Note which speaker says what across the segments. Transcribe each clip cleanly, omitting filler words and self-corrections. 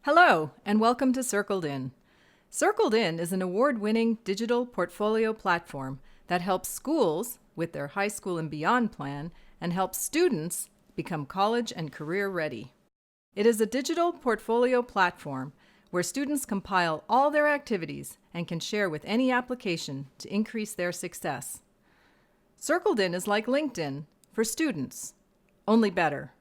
Speaker 1: Hello, and welcome to Cirkled In. Cirkled In is an award-winning digital portfolio platform that helps schools with their high school and beyond plan and helps students become college and career ready. It is a digital portfolio platform where students compile all their activities and can share with any application to increase their success. Cirkled In is like LinkedIn for students, only better.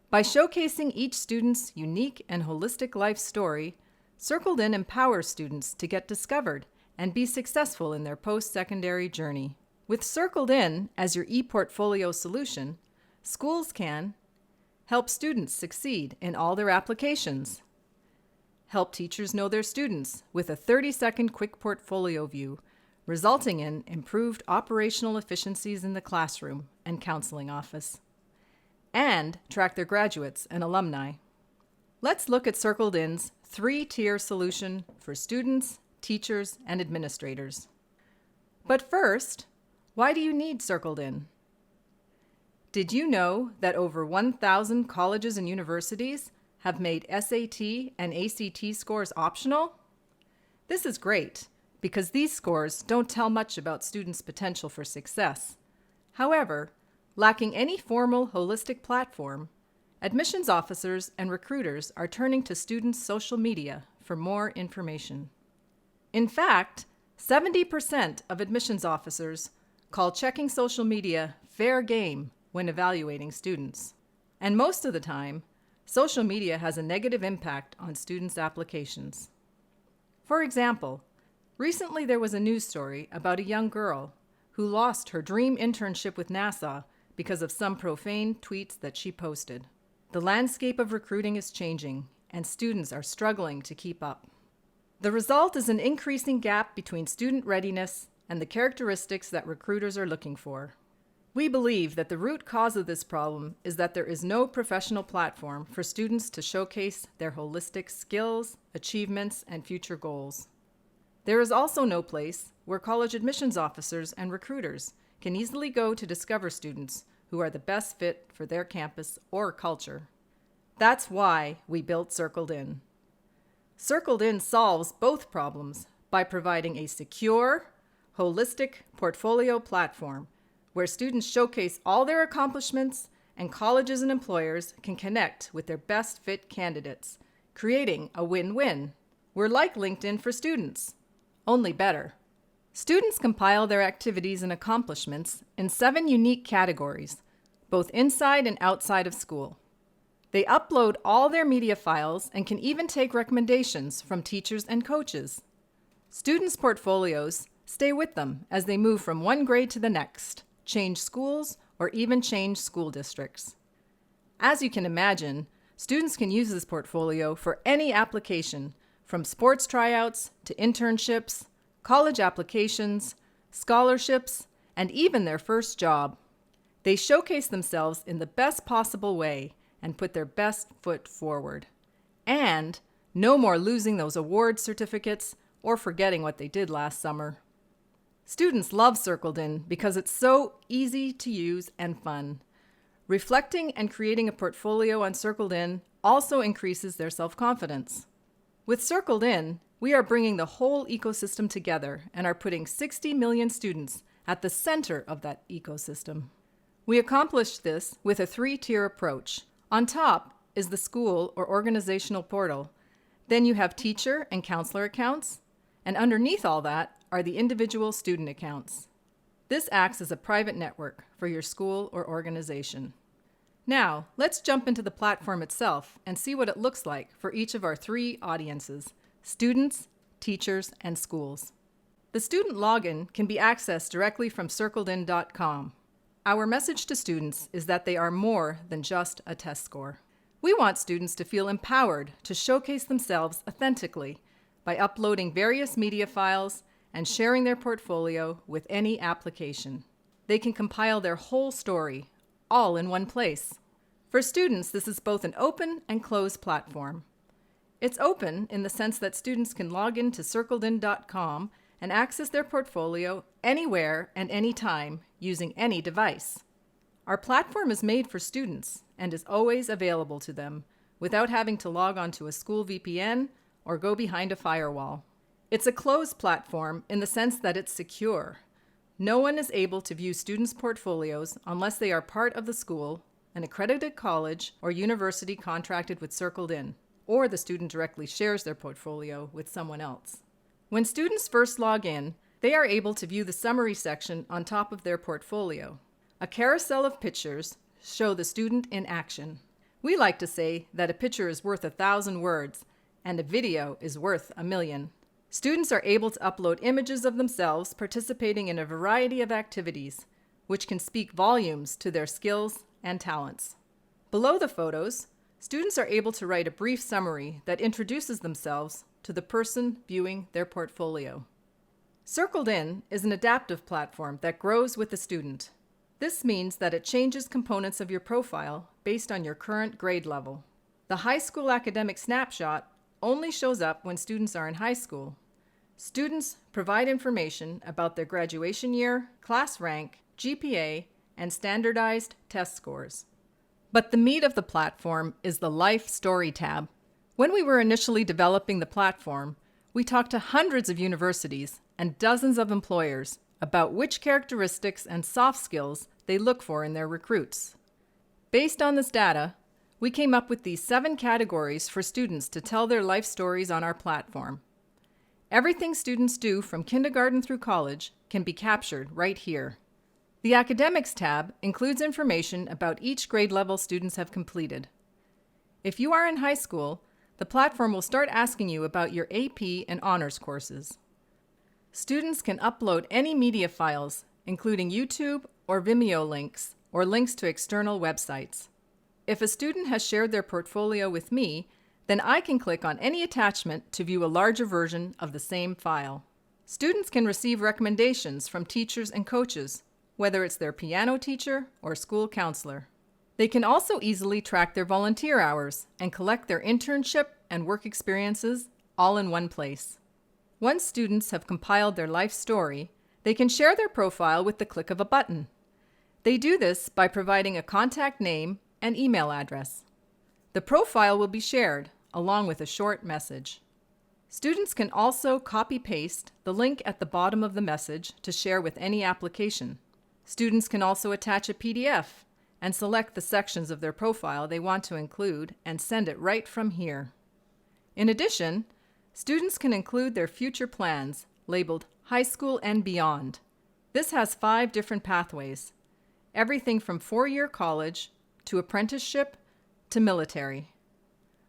Speaker 1: By showcasing each student's unique and holistic life story, Cirkled In empowers students to get discovered and be successful in their post-secondary journey. With Cirkled In as your e-portfolio solution, schools can help students succeed in all their applications, help teachers know their students with a 30-second quick portfolio view, resulting in improved operational efficiencies in the classroom and counseling office, and track their graduates and alumni. Let's look at Cirkled In's 3-tier solution for students, teachers, and administrators. But first, why do you need Cirkled In? Did you know that over 1,000 colleges and universities have made SAT and ACT scores optional? This is great because these scores don't tell much about students' potential for success. However, lacking any formal, holistic platform, admissions officers and recruiters are turning to students' social media for more information. In fact, 70% of admissions officers call checking social media fair game when evaluating students. And most of the time, social media has a negative impact on students' applications. For example, recently there was a news story about a young girl who lost her dream internship with NASA because of some profane tweets that she posted. The landscape of recruiting is changing, and students are struggling to keep up. The result is an increasing gap between student readiness and the characteristics that recruiters are looking for. We believe that the root cause of this problem is that there is no professional platform for students to showcase their holistic skills, achievements, and future goals. There is also no place where college admissions officers and recruiters can easily go to discover students who are the best fit for their campus or culture. That's why we built Cirkled In. Cirkled In solves both problems by providing a secure, holistic portfolio platform where students showcase all their accomplishments and colleges and employers can connect with their best fit candidates, creating a win-win. We're like LinkedIn for students, only better. Students compile their activities and accomplishments in 7 unique categories, both inside and outside of school. They upload all their media files and can even take recommendations from teachers and coaches. Students' portfolios stay with them as they move from one grade to the next, change schools, or even change school districts. As you can imagine, students can use this portfolio for any application, from sports tryouts to internships, college applications, scholarships, and even their first job. They showcase themselves in the best possible way and put their best foot forward. And no more losing those award certificates or forgetting what they did last summer. Students love Cirkled In because it's so easy to use and fun. Reflecting and creating a portfolio on Cirkled In also increases their self-confidence. With Cirkled In, we are bringing the whole ecosystem together and are putting 60 million students at the center of that ecosystem. We accomplish this with a 3-tier approach. On top is the school or organizational portal. Then you have teacher and counselor accounts, and underneath all that are the individual student accounts. This acts as a private network for your school or organization. Now, let's jump into the platform itself and see what it looks like for each of our 3 audiences: students, teachers, and schools. The student login can be accessed directly from cirkledin.com. Our message to students is that they are more than just a test score. We want students to feel empowered to showcase themselves authentically by uploading various media files and sharing their portfolio with any application. They can compile their whole story, all in one place. For students, this is both an open and closed platform. It's open in the sense that students can log into cirkledin.com and access their portfolio anywhere and anytime using any device. Our platform is made for students and is always available to them without having to log onto a school VPN or go behind a firewall. It's a closed platform in the sense that it's secure. No one is able to view students' portfolios unless they are part of the school, an accredited college, or university contracted with Cirkled In, or the student directly shares their portfolio with someone else. When students first log in, they are able to view the summary section on top of their portfolio. A carousel of pictures show the student in action. We like to say that a picture is worth 1,000 words and a video is worth 1,000,000. Students are able to upload images of themselves participating in a variety of activities, which can speak volumes to their skills and talents. Below the photos, students are able to write a brief summary that introduces themselves to the person viewing their portfolio. Cirkled In is an adaptive platform that grows with the student. This means that it changes components of your profile based on your current grade level. The high school academic snapshot only shows up when students are in high school. Students provide information about their graduation year, class rank, GPA, and standardized test scores. But the meat of the platform is the Life Story tab. When we were initially developing the platform, we talked to hundreds of universities and dozens of employers about which characteristics and soft skills they look for in their recruits. Based on this data, we came up with these 7 categories for students to tell their life stories on our platform. Everything students do from kindergarten through college can be captured right here. The Academics tab includes information about each grade level students have completed. If you are in high school, the platform will start asking you about your AP and honors courses. Students can upload any media files, including YouTube or Vimeo links, or links to external websites. If a student has shared their portfolio with me, then I can click on any attachment to view a larger version of the same file. Students can receive recommendations from teachers and coaches, whether it's their piano teacher or school counselor. They can also easily track their volunteer hours and collect their internship and work experiences all in one place. Once students have compiled their life story, they can share their profile with the click of a button. They do this by providing a contact name and email address. The profile will be shared along with a short message. Students can also copy-paste the link at the bottom of the message to share with any application. Students can also attach a PDF and select the sections of their profile they want to include and send it right from here. In addition, students can include their future plans labeled High School and Beyond. This has 5 different pathways, everything from 4-year college to apprenticeship to military.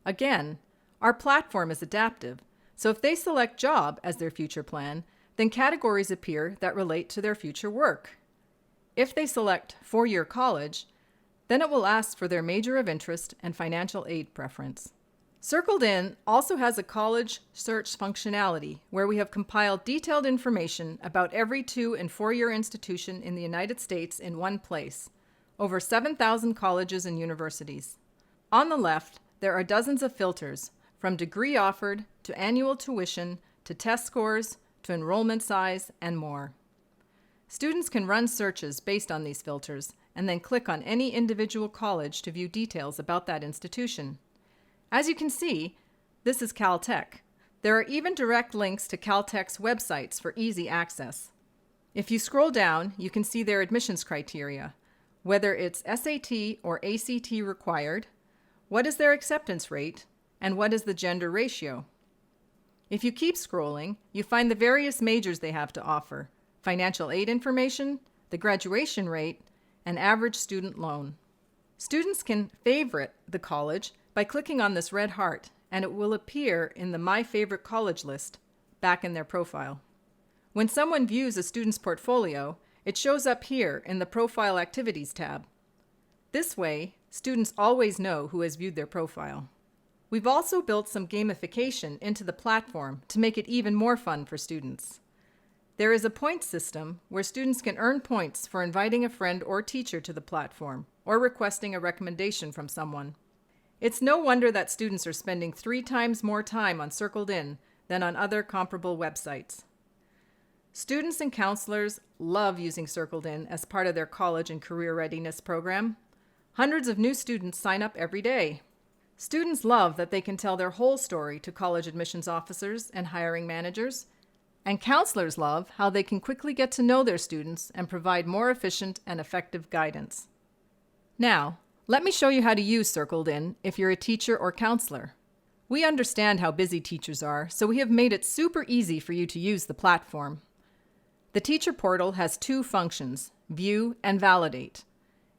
Speaker 1: Again, our platform is adaptive, so if they select job as their future plan, then categories appear that relate to their future work. If they select 4-year college, then it will ask for their major of interest and financial aid preference. Cirkled In also has a college search functionality where we have compiled detailed information about every 2- and 4-year institution in the United States in one place, over 7,000 colleges and universities. On the left, there are dozens of filters, from degree offered to annual tuition to test scores to enrollment size and more. Students can run searches based on these filters and then click on any individual college to view details about that institution. As you can see, this is Caltech. There are even direct links to Caltech's websites for easy access. If you scroll down, you can see their admissions criteria, whether it's SAT or ACT required, what is their acceptance rate, and what is the gender ratio. If you keep scrolling, you find the various majors they have to offer, financial aid information, the graduation rate, and average student loan. Students can favorite the college by clicking on this red heart, and it will appear in the My Favorite College list back in their profile. When someone views a student's portfolio, it shows up here in the Profile Activities tab. This way, students always know who has viewed their profile. We've also built some gamification into the platform to make it even more fun for students. There is a point system where students can earn points for inviting a friend or teacher to the platform or requesting a recommendation from someone. It's no wonder that students are spending 3 times more time on Cirkled In than on other comparable websites. Students and counselors love using Cirkled In as part of their college and career readiness program. Hundreds of new students sign up every day. Students love that they can tell their whole story to college admissions officers and hiring managers, and counselors love how they can quickly get to know their students and provide more efficient and effective guidance. Now, let me show you how to use Cirkled In if you're a teacher or counselor. We understand how busy teachers are, so we have made it super easy for you to use the platform. The teacher portal has two functions, view and validate.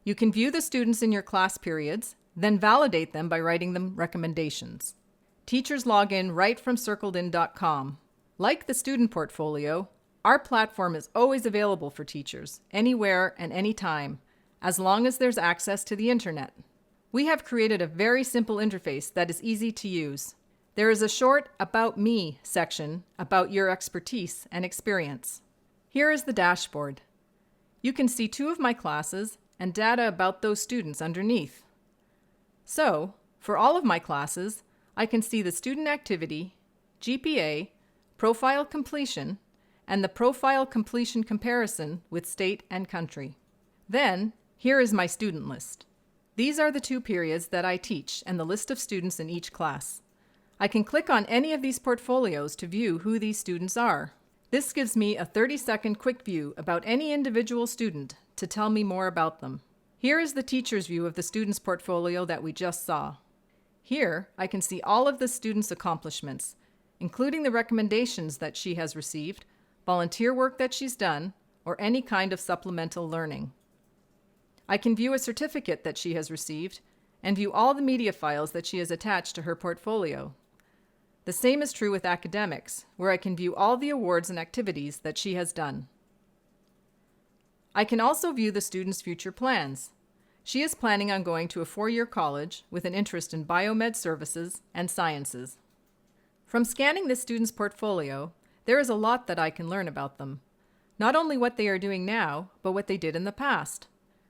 Speaker 1: You can view the students in your class periods, then validate them by writing them recommendations. Teachers log in right from circledin.com. Like the student portfolio, our platform is always available for teachers, anywhere and anytime, as long as there's access to the internet. We have created a very simple interface that is easy to use. There is a short About Me section about your expertise and experience. Here is the dashboard. You can see two of my classes and data about those students underneath. So, for all of my classes, I can see the student activity, GPA, profile completion, and the profile completion comparison with state and country. Then, here is my student list. These are the 2 periods that I teach and the list of students in each class. I can click on any of these portfolios to view who these students are. This gives me a 30-second quick view about any individual student to tell me more about them. Here is the teacher's view of the student's portfolio that we just saw. Here, I can see all of the student's accomplishments, including the recommendations that she has received, volunteer work that she's done, or any kind of supplemental learning. I can view a certificate that she has received and view all the media files that she has attached to her portfolio. The same is true with academics, where I can view all the awards and activities that she has done. I can also view the student's future plans. She is planning on going to a 4-year college with an interest in biomed services and sciences. From scanning this student's portfolio, there is a lot that I can learn about them. Not only what they are doing now, but what they did in the past.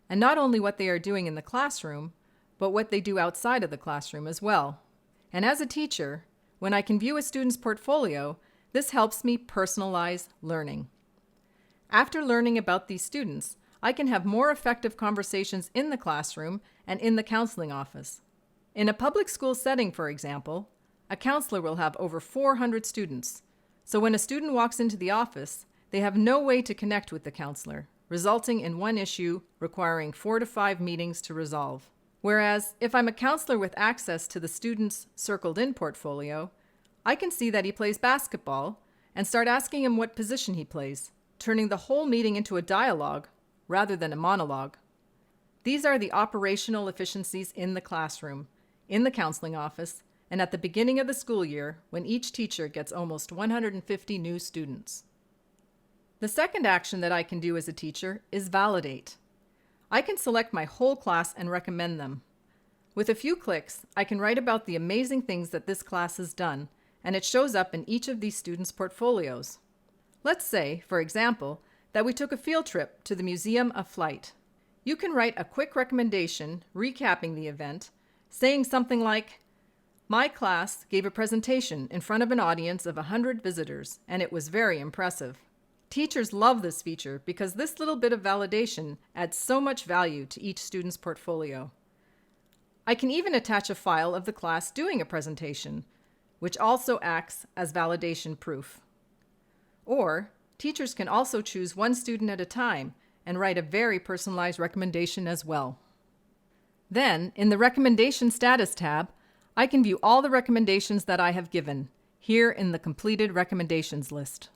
Speaker 1: And not only what they are doing in the classroom, but what they do outside of the classroom as well. And as a teacher, when I can view a student's portfolio, this helps me personalize learning. After learning about these students, I can have more effective conversations in the classroom and in the counseling office. In a public school setting, for example, a counselor will have over 400 students. So when a student walks into the office, they have no way to connect with the counselor, resulting in one issue requiring 4 to 5 meetings to resolve. Whereas, if I'm a counselor with access to the student's Cirkled In portfolio, I can see that he plays basketball and start asking him what position he plays, turning the whole meeting into a dialogue rather than a monologue. These are the operational efficiencies in the classroom, in the counseling office, and at the beginning of the school year when each teacher gets almost 150 new students. The second action that I can do as a teacher is validate. I can select my whole class and recommend them. With a few clicks, I can write about the amazing things that this class has done, and it shows up in each of these students' portfolios. Let's say, for example, that we took a field trip to the Museum of Flight. You can write a quick recommendation recapping the event, saying something like, "My class gave a presentation in front of an audience of 100 visitors, and it was very impressive." Teachers love this feature because this little bit of validation adds so much value to each student's portfolio. I can even attach a file of the class doing a presentation, which also acts as validation proof. Or, teachers can also choose one student at a time and write a very personalized recommendation as well. Then, in the Recommendation Status tab, I can view all the recommendations that I have given, here in the completed recommendations list.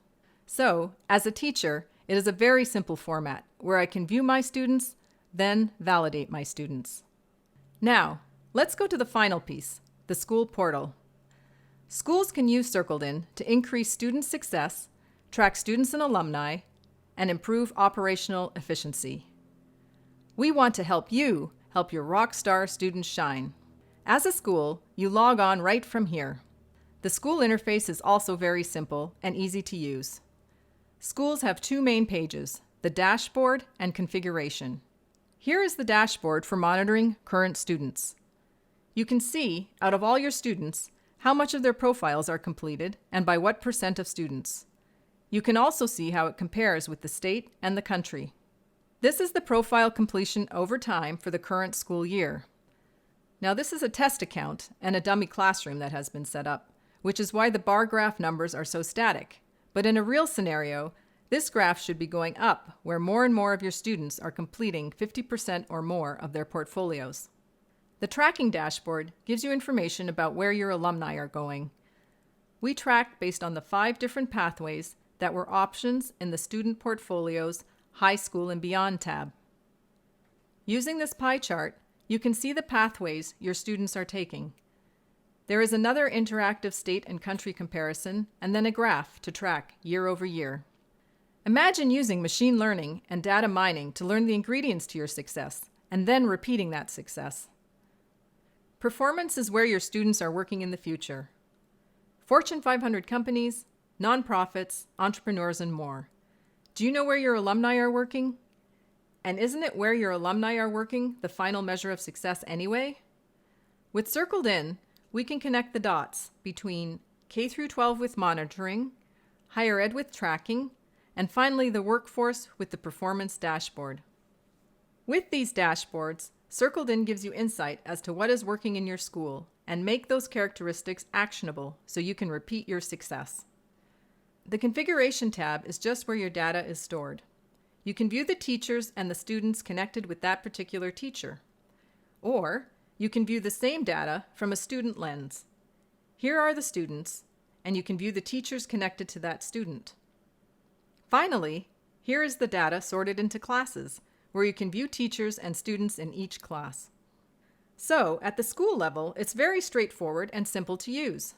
Speaker 1: So, as a teacher, it is a very simple format where I can view my students, then validate my students. Now, let's go to the final piece, the school portal. Schools can use Cirkled In to increase student success, track students and alumni, and improve operational efficiency. We want to help you help your rock star students shine. As a school, you log on right from here. The school interface is also very simple and easy to use. Schools have 2 main pages, the dashboard and configuration. Here is the dashboard for monitoring current students. You can see, out of all your students, how much of their profiles are completed and by what % of students. You can also see how it compares with the state and the country. This is the profile completion over time for the current school year. Now this is a test account and a dummy classroom that has been set up, which is why the bar graph numbers are so static. But in a real scenario, this graph should be going up, where more and more of your students are completing 50% or more of their portfolios. The tracking dashboard gives you information about where your alumni are going. We track based on the 5 different pathways that were options in the Student Portfolio's High School and Beyond tab. Using this pie chart, you can see the pathways your students are taking. There is another interactive state and country comparison, and then a graph to track year over year. Imagine using machine learning and data mining to learn the ingredients to your success, and then repeating that success. Performance is where your students are working in the future. Fortune 500 companies, nonprofits, entrepreneurs, and more. Do you know where your alumni are working? And isn't it where your alumni are working the final measure of success anyway? With Cirkled In, we can connect the dots between K-12 with monitoring, higher ed with tracking, and finally the workforce with the performance dashboard. With these dashboards, Cirkled In gives you insight as to what is working in your school and make those characteristics actionable so you can repeat your success. The Configuration tab is just where your data is stored. You can view the teachers and the students connected with that particular teacher. Or you can view the same data from a student lens. Here are the students, and you can view the teachers connected to that student. Finally, here is the data sorted into classes, where you can view teachers and students in each class. So, at the school level, it's very straightforward and simple to use.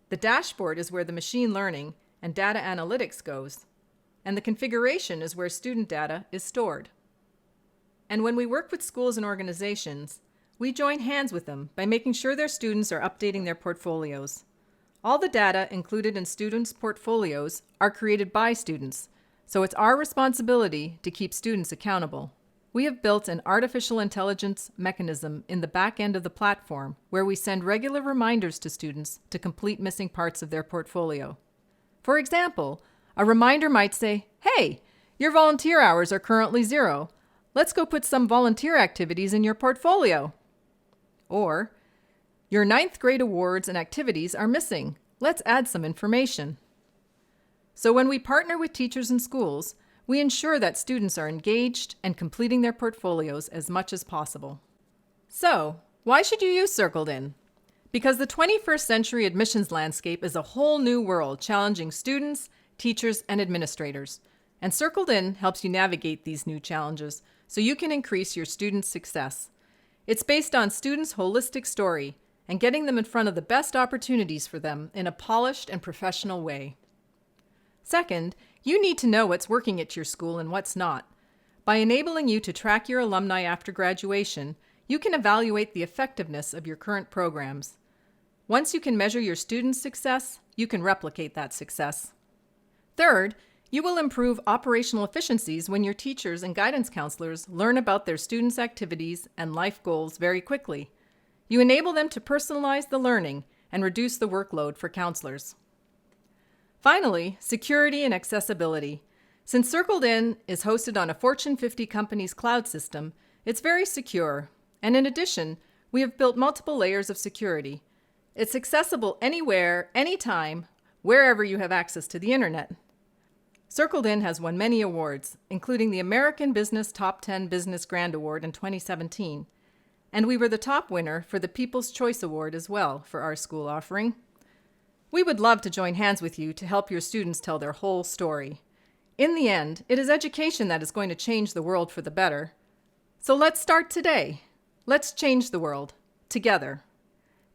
Speaker 1: The dashboard is where the machine learning and data analytics goes, and the configuration is where student data is stored. And when we work with schools and organizations, we join hands with them by making sure their students are updating their portfolios. All the data included in students' portfolios are created by students, so it's our responsibility to keep students accountable. We have built an artificial intelligence mechanism in the back end of the platform where we send regular reminders to students to complete missing parts of their portfolio. For example, a reminder might say, "Hey, your volunteer hours are currently 0. Let's go put some volunteer activities in your portfolio." Or, "Your 9th grade awards and activities are missing. Let's add some information." So when we partner with teachers and schools, we ensure that students are engaged and completing their portfolios as much as possible. So, why should you use Cirkled In? Because the 21st century admissions landscape is a whole new world challenging students, teachers, and administrators. And Cirkled In helps you navigate these new challenges so you can increase your students' success. It's based on students' holistic story and getting them in front of the best opportunities for them in a polished and professional way. Second, you need to know what's working at your school and what's not. By enabling you to track your alumni after graduation, you can evaluate the effectiveness of your current programs. Once you can measure your students' success, you can replicate that success. Third, you will improve operational efficiencies when your teachers and guidance counselors learn about their students' activities and life goals very quickly. You enable them to personalize the learning and reduce the workload for counselors. Finally, security and accessibility. Since Cirkled In is hosted on a Fortune 50 company's cloud system, it's very secure. And in addition, we have built multiple layers of security. It's accessible anywhere, anytime, wherever you have access to the internet. Cirkled In has won many awards, including the American Business Top 10 Business Grand Award in 2017. And we were the top winner for the People's Choice Award as well for our school offering. We would love to join hands with you to help your students tell their whole story. In the end, it is education that is going to change the world for the better. So let's start today. Let's change the world together.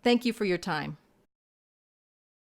Speaker 1: Thank you for your time.